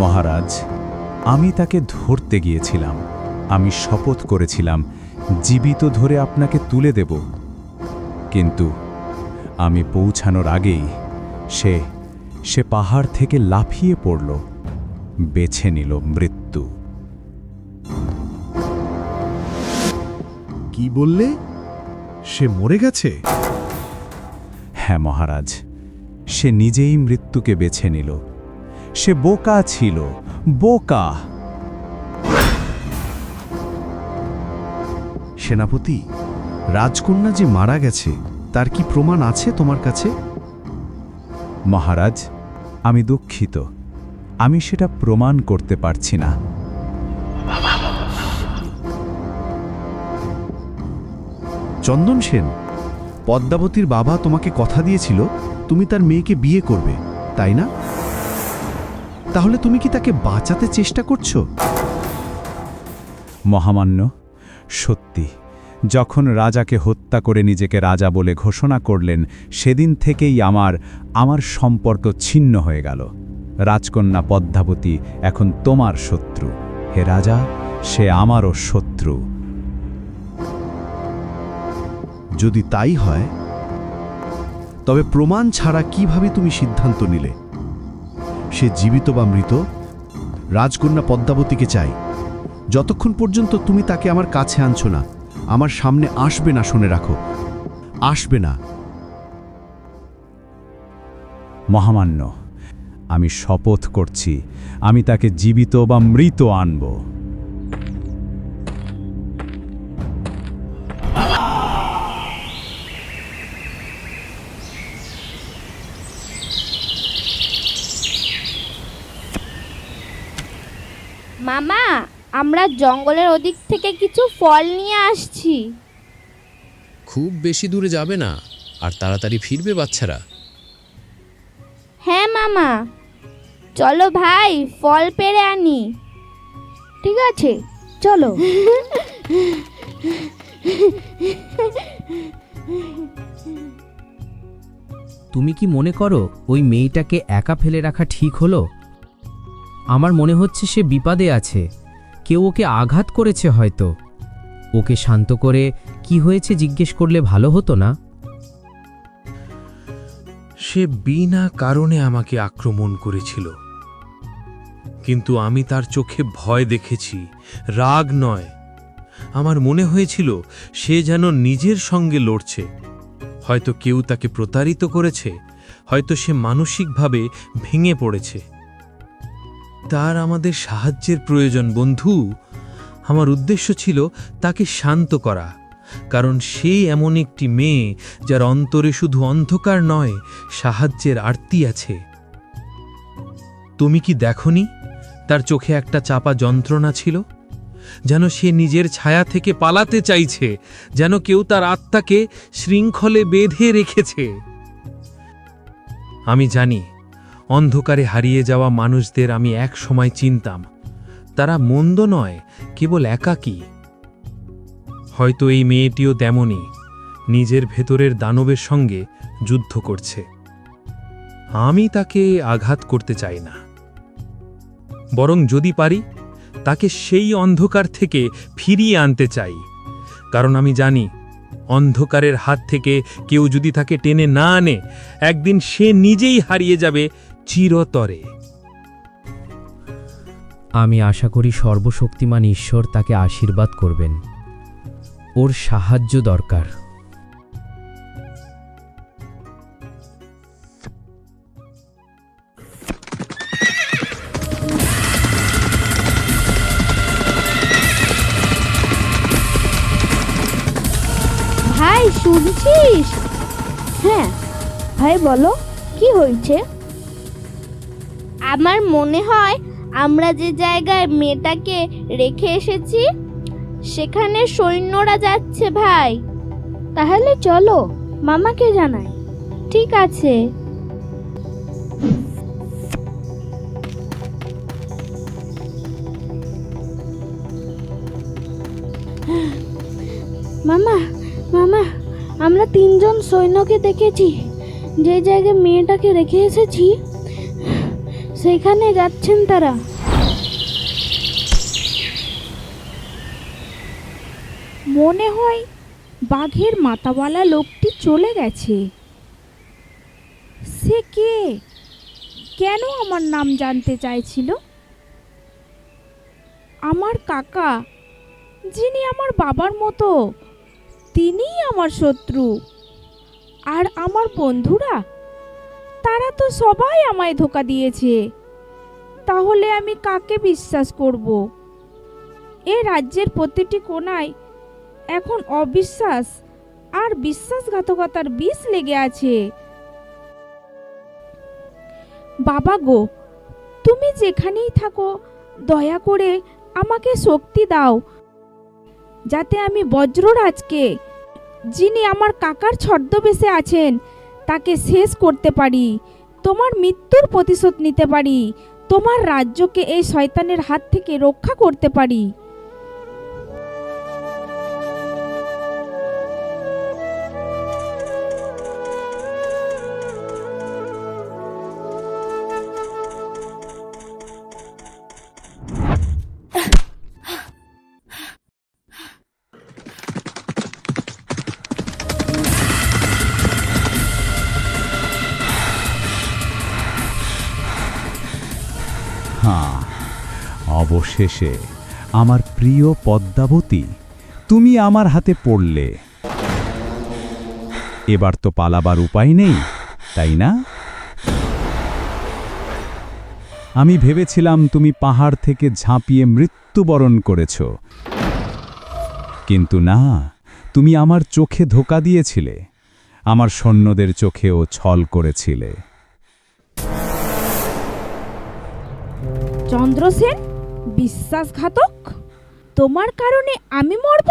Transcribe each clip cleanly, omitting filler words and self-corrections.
মহারাজ, আমি তাকে ধরতে গিয়েছিলাম। আমি শপথ করেছিলাম জীবিত ধরে আপনাকে তুলে দেব, কিন্তু আমি পৌঁছানোর আগেই সে পাহাড় থেকে লাফিয়ে পড়ল, বেছে নিল মৃত্যু। কি বললে? সে মরে গেছে? হ্যাঁ মহারাজ, সে নিজেই মৃত্যুকে বেছে নিল। সে বোকা ছিল, বোকা। সেনাপতি, রাজকন্যা যে মারা গেছে তার কি প্রমাণ আছে তোমার কাছে? মহারাজ, আমি দুঃখিত, আমি সেটা প্রমাণ করতে পারছি না। চন্দন সেন, পদ্মাবতীর বাবা তোমাকে কথা দিয়েছিল তুমি তার মেয়েকে বিয়ে করবে, তাই না? তাহলে তুমি কি তাকে বাঁচাতে চেষ্টা করছো? মহামান্য, সত্যি, যখন রাজাকে হত্যা করে নিজেকে রাজা বলে ঘোষণা করলেন, সেদিন থেকেই আমার সম্পর্ক ছিন্ন হয়ে গেল। রাজকন্যা পদ্মাবতী এখন তোমার শত্রু। হে রাজা, সে আমারও শত্রু। যদি তাই হয়, তবে প্রমাণ ছাড়া কিভাবে তুমি সিদ্ধান্ত নিলে? সে জীবিত বা মৃত, রাজকন্যা পদ্মাবতীকে চাই। যতক্ষণ পর্যন্ত তুমি তাকে আমার কাছে আনছো না, আমার সামনে আসবে না, শুনে রাখো, আসবে না। মহামান্য, আমি শপথ করছি আমি তাকে জীবিত বা মৃত আনব। মামা, আমরা জঙ্গলের ওদিক থেকে কিছু ফল নিয়ে আসছি। খুব বেশি দূরে যাবে না, আর তাড়াতাড়ি ফিরবে বাচ্চারা। হ্যাঁ মামা, চলো ভাই, ফল পেড়ে আনি। ঠিক আছে, চলো। তুমি কি মনে করো ওই মেয়েটাকে একা ফেলে রাখা ঠিক হলো? আমার মনে হচ্ছে সে বিপদে আছে, কেউ ওকে আঘাত করেছে হয়তো। ওকে শান্ত করে কি হয়েছে জিজ্ঞেস করলে ভালো হতো না? সে বিনা কারণে আমাকে আক্রমণ করেছিল, কিন্তু আমি তার চোখে ভয় দেখেছি, রাগ নয়। আমার মনে হয়েছিল সে যেন নিজের সঙ্গে লড়ছে। হয়তো কেউ তাকে প্রতারিত করেছে, হয়তো সে মানসিকভাবে ভেঙে পড়েছে। তার আমাদের সাহায্যের প্রয়োজন বন্ধু। আমার উদ্দেশ্য ছিল তাকে শান্ত করা, কারণ সে এমন একটি মেয়ে যার অন্তরে শুধু অন্ধকার নয়, সাহায্যের আরতি আছে। তুমি কি দেখনি তার চোখে একটা চাপা যন্ত্রণা ছিল? যেন সে নিজের ছায়া থেকে পালাতে চাইছে, যেন কেউ তার আত্মাকে শৃঙ্খলে বেঁধে রেখেছে। আমি জানি, অন্ধকারে হারিয়ে যাওয়া মানুষদের আমি এক সময় চিনতাম। তারা মন্দ নয়, কেবল একাকী। হয়তো এই মেয়েটিও তেমনই, নিজের ভেতরের দানবের সঙ্গে যুদ্ধ করছে। আমি তাকে আঘাত করতে চাই না, বরং যদি পারি তাকে সেই অন্ধকার থেকে ফিরিয়ে আনতে চাই। কারণ আমি জানি, অন্ধকারের হাত থেকে কেউ যদি তাকে টেনে না আনে, একদিন সে নিজেই হারিয়ে যাবে চিরতরে। আমি আশা করি সর্বশক্তিমান ঈশ্বর তাকে আশীর্বাদ করবেন। ওর সাহায্য দরকার। ভাই, শুনছিস? হ্যাঁ ভাই, বলো কি হয়েছে? আমার মনে হয় আমরা যে জায়গায় মেয়েটাকে রেখে এসেছি সেখানে সৈন্যরা যাচ্ছে ভাই। তাহলে চলো মামাকে জানাই। ঠিক আছে। মামা মামা আমরা 3 জন সৈন্যকে দেখেছি, যে জায়গায় মেয়েটাকে রেখে এসেছি সেখানে যাচ্ছেন তারা। মনে হয় বাঘের মাথাওয়ালা লোকটি চলে গেছে। সে কে? কেন আমার নাম জানতে চাইছিল? আমার কাকা, যিনি আমার বাবার মতো, তিনিই আমার শত্রু। আর আমার বন্ধুরা, তারা তো সবাই আমায় ধোঁকা দিয়েছে। তাহলে আমি কাকে বিশ্বাস করব? এ রাজ্যের প্রতিটি কোণায় এখন অবিশ্বাস আর বিশ্বাসঘাতকতার বিষ লেগে আছে। বাবা গো, তুমি যেখানেই থাকো দয়া করে আমাকে শক্তি দাও, যাতে আমি বজ্ররাজকে, যিনি আমার কাকার ছদ্মবেশে আছেন, তাকে শেষ করতে পারি, তোমার মৃত্যুর প্রতিশোধ নিতে পারি, তোমার রাজ্যকে এই শয়তানের হাত থেকে রক্ষা করতে পারি। হ্যাঁ, অবশেষে আমার প্রিয় পদ্মাবতী, তুমি আমার হাতে পড়লে। এবার তো পালাবার উপায় নেই, তাই না? আমি ভেবেছিলাম তুমি পাহাড় থেকে ঝাঁপিয়ে মৃত্যুবরণ করেছ, কিন্তু না, তুমি আমার চোখে ধোঁকা দিয়েছিলে, আমার সৈন্যদের চোখেও ছল করেছিলে। চন্দ্রসেন, বিশ্বাসঘাতক! তোমার কারণে আমি মরব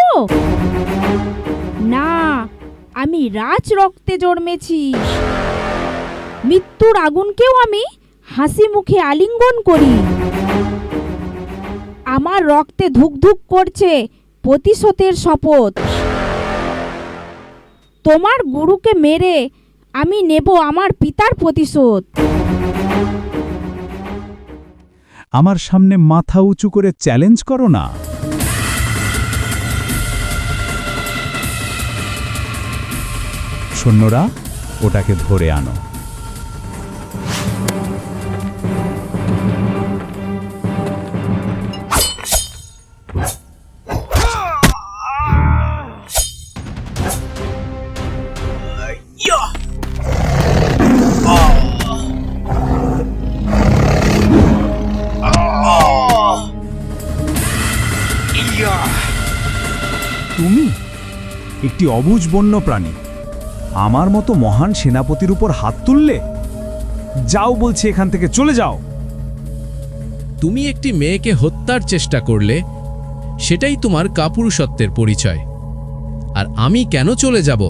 না। আমি রাজ রক্তে জন্মেছি। মৃত্যুর আগুনকেও আমি হাসি মুখে আলিঙ্গন করি। আমার রক্তে ধুকধুক করছে প্রতিশোধের শপথ। তোমার গুরুকে মেরে আমি নেব আমার পিতার প্রতিশোধ। আমার সামনে মাথা উঁচু করে চ্যালেঞ্জ করো না। সৈন্যরা, ওটাকে ধরে আনো। তুমি একটি অবুঝ বন্য প্রাণী আমার মতো মহান সেনাপতির উপর হাত তুললে? যাও বলছি, এখান থেকে চলে যাও। তুমি একটি মেয়েকে হত্যার চেষ্টা করলে, সেটাই তোমার কাপুরুষত্বের পরিচয়। আর আমি কেন চলে যাব?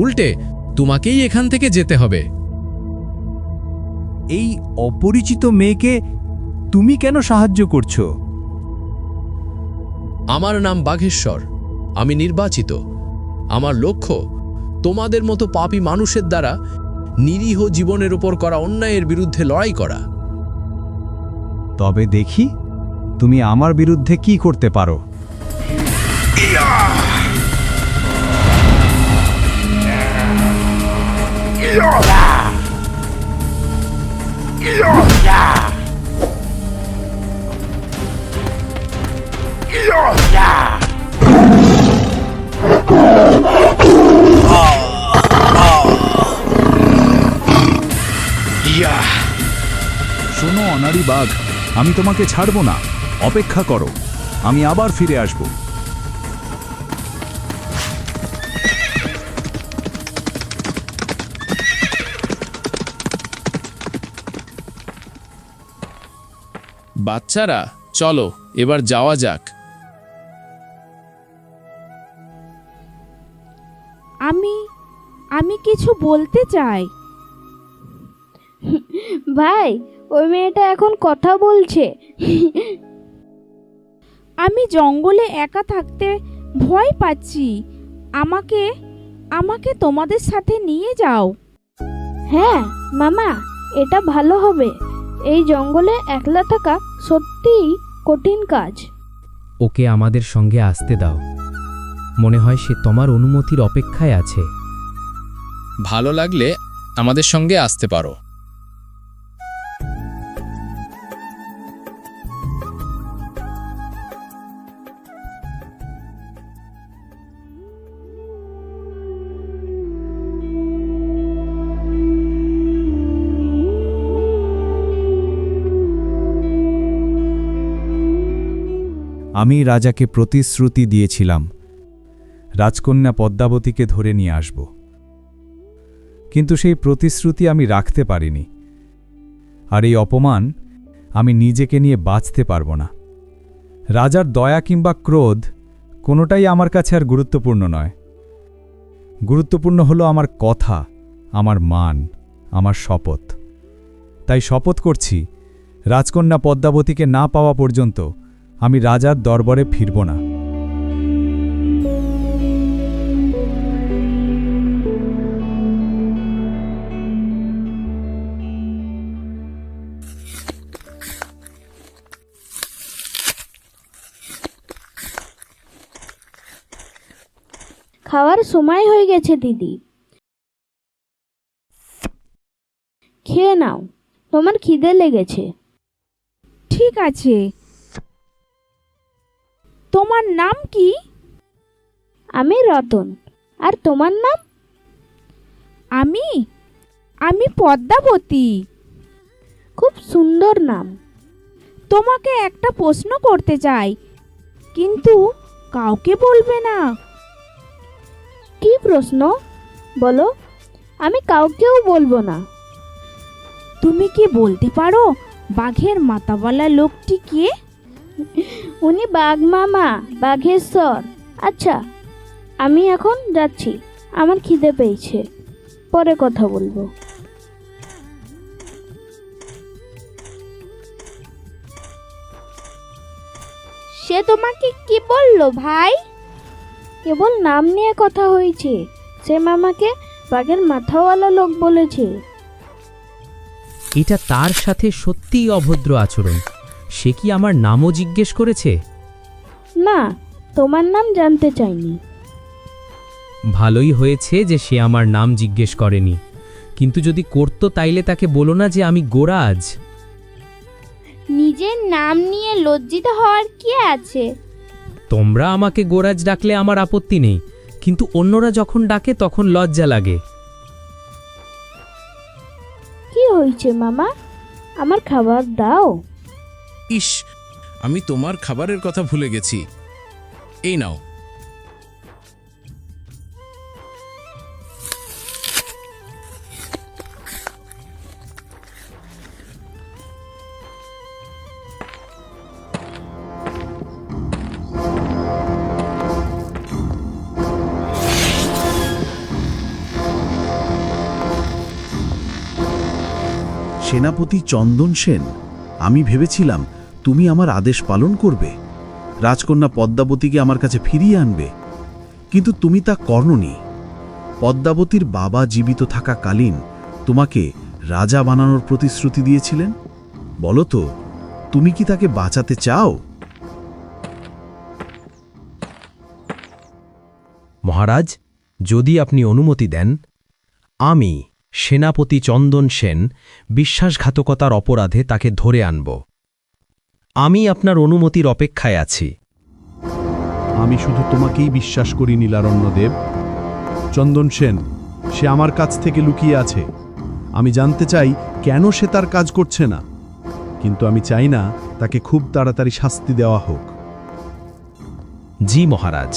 উল্টে তোমাকেই এখান থেকে যেতে হবে। এই অপরিচিত মেয়েকে তুমি কেন সাহায্য করছো? আমার নাম বাঘেশ্বর, আমি নির্বাচিত। আমার লক্ষ্য তোমাদের মতো পাপী মানুষের দ্বারা নিরীহ জীবনের উপর করা অন্যায়ের বিরুদ্ধে লড়াই করা। তবে দেখি তুমি আমার বিরুদ্ধে কি করতে পারো। শোনো অনারি বাঘ, আমি তোমাকে ছাড়ব না। অপেক্ষা করো, আমি আবার ফিরে আসব। বাচ্চারা চলো এবার যাওয়া যাক। আমি কিছু বলতে চাই। ভাই, ওই মেয়েটা এখন কথা বলছে। আমি জঙ্গলে একা থাকতে ভয় পাচ্ছি। আমাকে তোমাদের সাথে নিয়ে যাও। হ্যাঁ মামা, এটা ভালো হবে। এই জঙ্গলে একলা থাকা সত্যিই কঠিন কাজ। ওকে আমাদের সঙ্গে আসতে দাও। মনে হয় সে তোমার অনুমতির অপেক্ষায় আছে। ভালো লাগলে আমাদের সঙ্গে আসতে পারো। আমি রাজাকে প্রতিশ্রুতি দিয়েছিলাম রাজকন্যা পদ্মাবতীকে ধরে নিয়ে আসব, কিন্তু সেই প্রতিশ্রুতি আমি রাখতে পারিনি। আর এই অপমান আমি নিজেকে নিয়ে বাঁচতে পারব না। রাজার দয়া কিংবা ক্রোধ কোনোটাই আমার কাছে আর গুরুত্বপূর্ণ নয়। গুরুত্বপূর্ণ হলো আমার কথা, আমার মান, আমার শপথ। তাই শপথ করছি, রাজকন্যা পদ্মাবতীকে না পাওয়া পর্যন্ত আমি রাজার দরবারে ফিরব না। খাওয়ার সময় হয়ে গেছে দিদি, খেয়ে নাও, তোমার খিদে লেগেছে। ঠিক আছে। তোমার নাম কি? আমি রতন। আর তোমার নাম? আমি পদ্মাবতী। খুব সুন্দর নাম। তোমাকে একটা প্রশ্ন করতে চাই, কিন্তু কাউকে বলবে না। কি প্রশ্ন বলো? আমি কাউকেও বলবো না। তুমি কি বলতে পারো বাঘের মাথাওয়ালা লোকটি কে? উনি বাঘ মামা, বাঘেশ্বর। আচ্ছা, আমি এখন যাচ্ছি, আমার খিদে পেয়েছে, পরে কথা বলবো। সে তোমাকে কি বললো ভাই? কেবল নাম নিয়ে কথা হয়েছে। সে মামাকে বাঘের মাথাওয়ালা লোক বলেছে। এটা তার সাথে সত্যিই অভদ্র আচরণ। সে কি আমার নামও জিজ্ঞেস করেছে? না, তোমার নাম জানতে চাইনি। ভালোই হয়েছে যে সে আমার নাম জিজ্ঞেস করেনি, কিন্তু যদি করত তাইলে তাকে বলো না যে আমি গোরাজ। নিজের নাম নিয়ে লজ্জিত হওয়ার কি আছে? তোমরা আমাকে গোরাজ ডাকলে আমার আপত্তি নেই, কিন্তু অন্যরা যখন ডাকে তখন লজ্জা লাগে। কি হয়েছে মামা? আমার খাবার দাও। ইস, আমি তোমার খাবারের কথা ভুলে গেছি। এই নাও। সেনাপতি চন্দন সেন, আমি ভেবেছিলাম তুমি আমার আদেশ পালন করবে, রাজকন্যা পদ্মাবতীকে আমার কাছে ফিরিয়ে আনবে, কিন্তু তুমি তা করনি। পদ্মাবতীর বাবা জীবিত থাকাকালীন তোমাকে রাজা বানানোর প্রতিশ্রুতি দিয়েছিলেন। বলো তো, তুমি কি তাকে বাঁচাতে চাও? মহারাজ, যদি আপনি অনুমতি দেন, আমি সেনাপতি চন্দন সেন বিশ্বাসঘাতকতার অপরাধে তাকে ধরে আনব। আমি আপনার অনুমতির অপেক্ষায় আছি। আমি শুধু তোমাকেই বিশ্বাস করি নীলারণ্যদেব। চন্দন সেন, সে আমার কাছ থেকে লুকিয়ে আছে। আমি জানতে চাই কেন সে তার কাজ করছে না, কিন্তু আমি চাই না তাকে খুব তাড়াতাড়ি শাস্তি দেওয়া হোক। জি মহারাজ।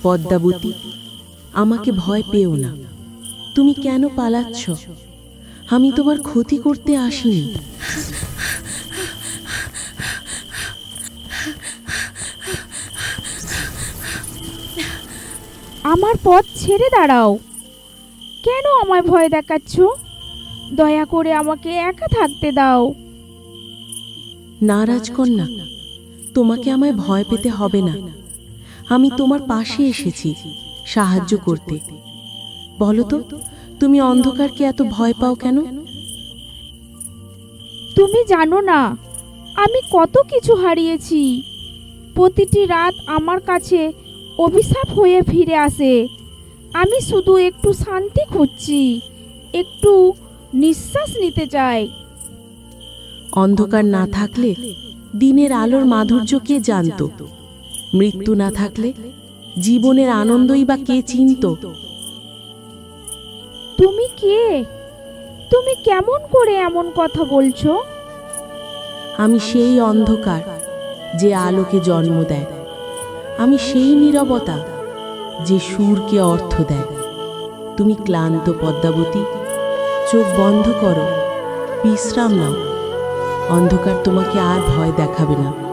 পদ্মাবতী, আমাকে ভয় পেও না। তুমি কেন পালাচ্ছ? আমি তোমার ক্ষতি করতে আসিনি। আমার পথ ছেড়ে দাঁড়াও। কেন আমায় ভয় দেখাচ্ছ? দয়া করে আমাকে একা থাকতে দাও। না রাজকন্যা, তোমাকে আমায় ভয় পেতে হবে না। আমি তোমার পাশে এসেছি সাহায্য করতে। বলো তো, তুমি অন্ধকারকে এত ভয় পাও কেন? তুমি জানো না আমি কত কিছু হারিয়েছি। প্রতিটি রাত আমার কাছে অভিশাপ হয়ে ফিরে আসে। আমি শুধু একটু শান্তি খুঁজছি, একটু নিঃশ্বাস নিতে চাই। অন্ধকার না থাকলে দিনের আলোর মাধুর্য কে জানত? মৃত্যু না থাকলে জীবনের আনন্দই বা কে চিনত? তুমি কে? তুমি কেমন করে এমন কথা বলছো? আমি সেই অন্ধকার যে আলোকে জন্ম দেয়। আমি সেই নীরবতা যে সুরকে অর্থ দেয়। তুমি ক্লান্ত পদ্মাবতী, চোখ বন্ধ করো, বিশ্রাম নাও। অন্ধকার তোমাকে আর ভয় দেখাবে না।